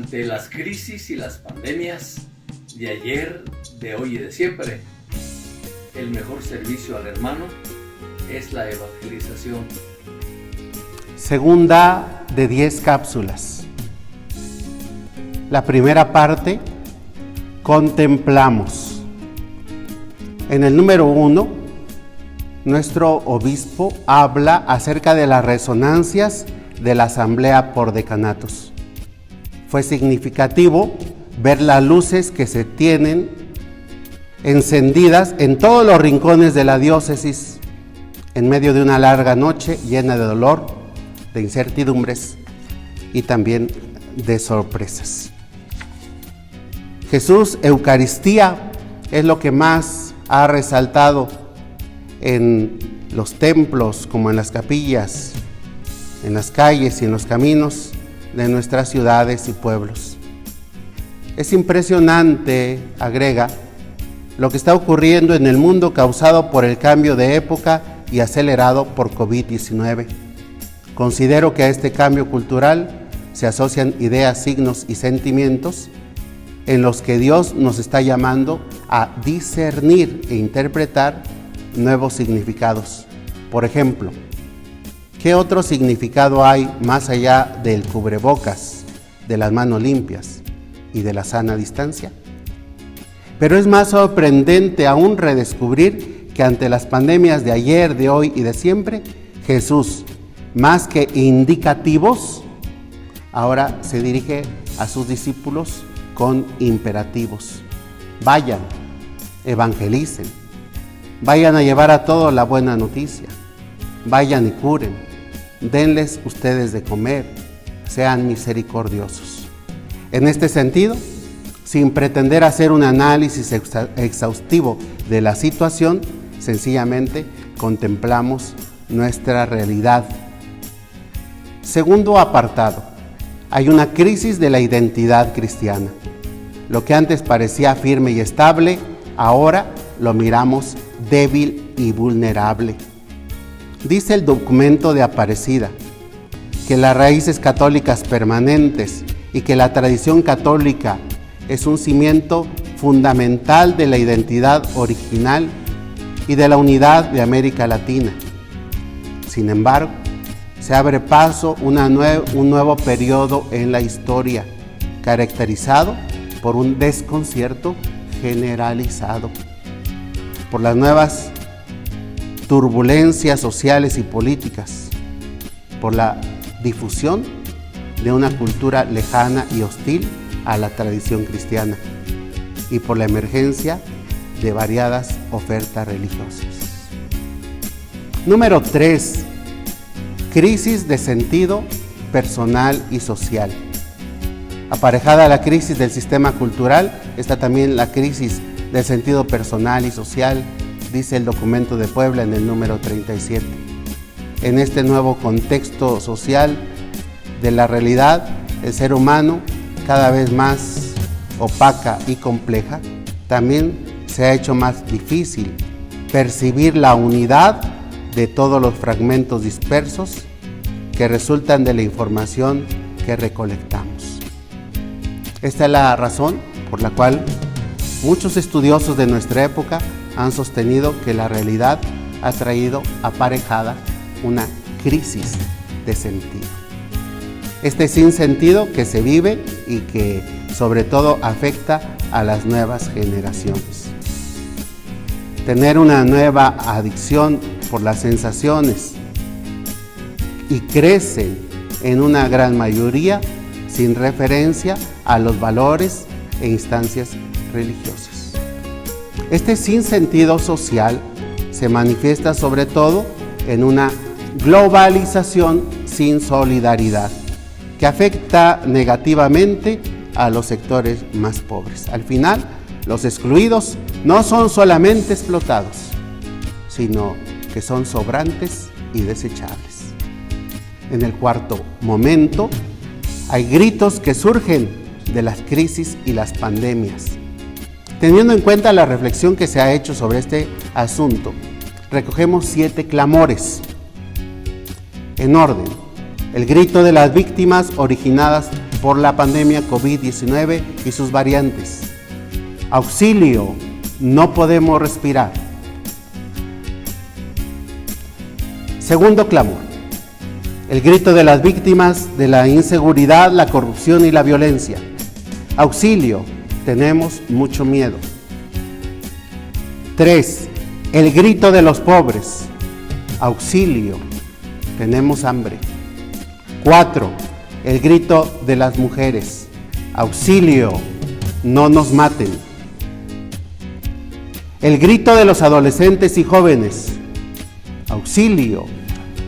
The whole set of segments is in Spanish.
Ante las crisis y las pandemias de ayer, de hoy y de siempre, el mejor servicio al hermano es la evangelización. Segunda de 10 cápsulas. La primera parte, contemplamos. En el número 1, nuestro obispo habla acerca de las resonancias de la asamblea por decanatos. Fue significativo ver las luces que se tienen encendidas en todos los rincones de la diócesis, en medio de una larga noche llena de dolor, de incertidumbres y también de sorpresas. Jesús, Eucaristía, es lo que más ha resaltado en los templos, como en las capillas, en las calles y en los caminos de nuestras ciudades y pueblos. Es impresionante, agrega, lo que está ocurriendo en el mundo causado por el cambio de época y acelerado por COVID-19. Considero que a este cambio cultural se asocian ideas, signos y sentimientos en los que Dios nos está llamando a discernir e interpretar nuevos significados. Por ejemplo, ¿qué otro significado hay más allá del cubrebocas, de las manos limpias y de la sana distancia? Pero es más sorprendente aún redescubrir que ante las pandemias de ayer, de hoy y de siempre, Jesús, más que indicativos, ahora se dirige a sus discípulos con imperativos. Vayan, evangelicen, vayan a llevar a todos la buena noticia, vayan y curen, denles ustedes de comer, sean misericordiosos. En este sentido, sin pretender hacer un análisis exhaustivo de la situación, sencillamente contemplamos nuestra realidad. Segundo apartado, hay una crisis de la identidad cristiana. Lo que antes parecía firme y estable, ahora lo miramos débil y vulnerable. Dice el documento de Aparecida que las raíces católicas permanentes y que la tradición católica es un cimiento fundamental de la identidad original y de la unidad de América Latina. Sin embargo, se abre paso un nuevo periodo en la historia, caracterizado por un desconcierto generalizado, por las nuevas turbulencias sociales y políticas, por la difusión de una cultura lejana y hostil a la tradición cristiana y por la emergencia de variadas ofertas religiosas. Número 3. Crisis de sentido personal y social. Aparejada a la crisis del sistema cultural está también la crisis del sentido personal y social, dice el documento de Puebla en el número 37. En este nuevo contexto social de la realidad, el ser humano, cada vez más opaca y compleja, también se ha hecho más difícil percibir la unidad de todos los fragmentos dispersos que resultan de la información que recolectamos. Esta es la razón por la cual muchos estudiosos de nuestra época han sostenido que la realidad ha traído aparejada una crisis de sentido. Este sinsentido que se vive y que sobre todo afecta a las nuevas generaciones. Tener una nueva adicción por las sensaciones y crecen en una gran mayoría sin referencia a los valores e instancias religiosas. Este sinsentido social se manifiesta sobre todo en una globalización sin solidaridad que afecta negativamente a los sectores más pobres. Al final, los excluidos no son solamente explotados, sino que son sobrantes y desechables. En el cuarto momento, hay gritos que surgen de las crisis y las pandemias. Teniendo en cuenta la reflexión que se ha hecho sobre este asunto, recogemos 7 clamores. En orden, el grito de las víctimas originadas por la pandemia COVID-19 y sus variantes. Auxilio, no podemos respirar. Segundo clamor, el grito de las víctimas de la inseguridad, la corrupción y la violencia. Auxilio, tenemos mucho miedo. 3. El grito de los pobres. Auxilio, tenemos hambre. 4. El grito de las mujeres. Auxilio, no nos maten. El grito de los adolescentes y jóvenes. Auxilio,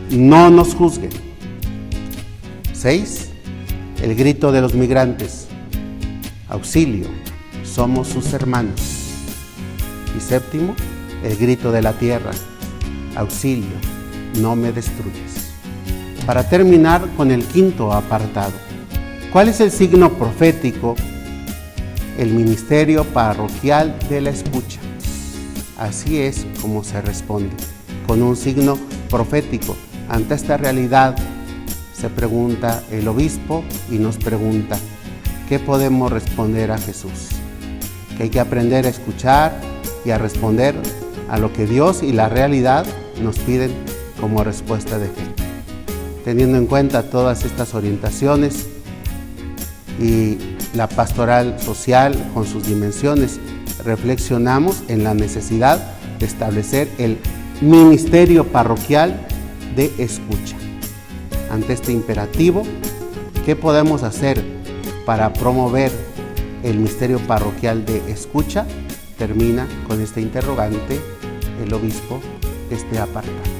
no nos juzguen. 6. El grito de los migrantes. Auxilio, somos sus hermanos. Y 7. El grito de la tierra. Auxilio, no me destruyes. Para terminar con el 5º apartado, ¿cuál es el signo profético? El ministerio parroquial de la escucha. Así es como se responde, con un signo profético. Ante esta realidad se pregunta el obispo y nos pregunta, ¿qué podemos responder a Jesús? Que hay que aprender a escuchar y a responder a lo que Dios y la realidad nos piden como respuesta de fe. Teniendo en cuenta todas estas orientaciones y la pastoral social con sus dimensiones, reflexionamos en la necesidad de establecer el ministerio parroquial de escucha. Ante este imperativo, ¿qué podemos hacer para promover el ministerio parroquial de escucha? Termina con este interrogante el obispo de este apartado.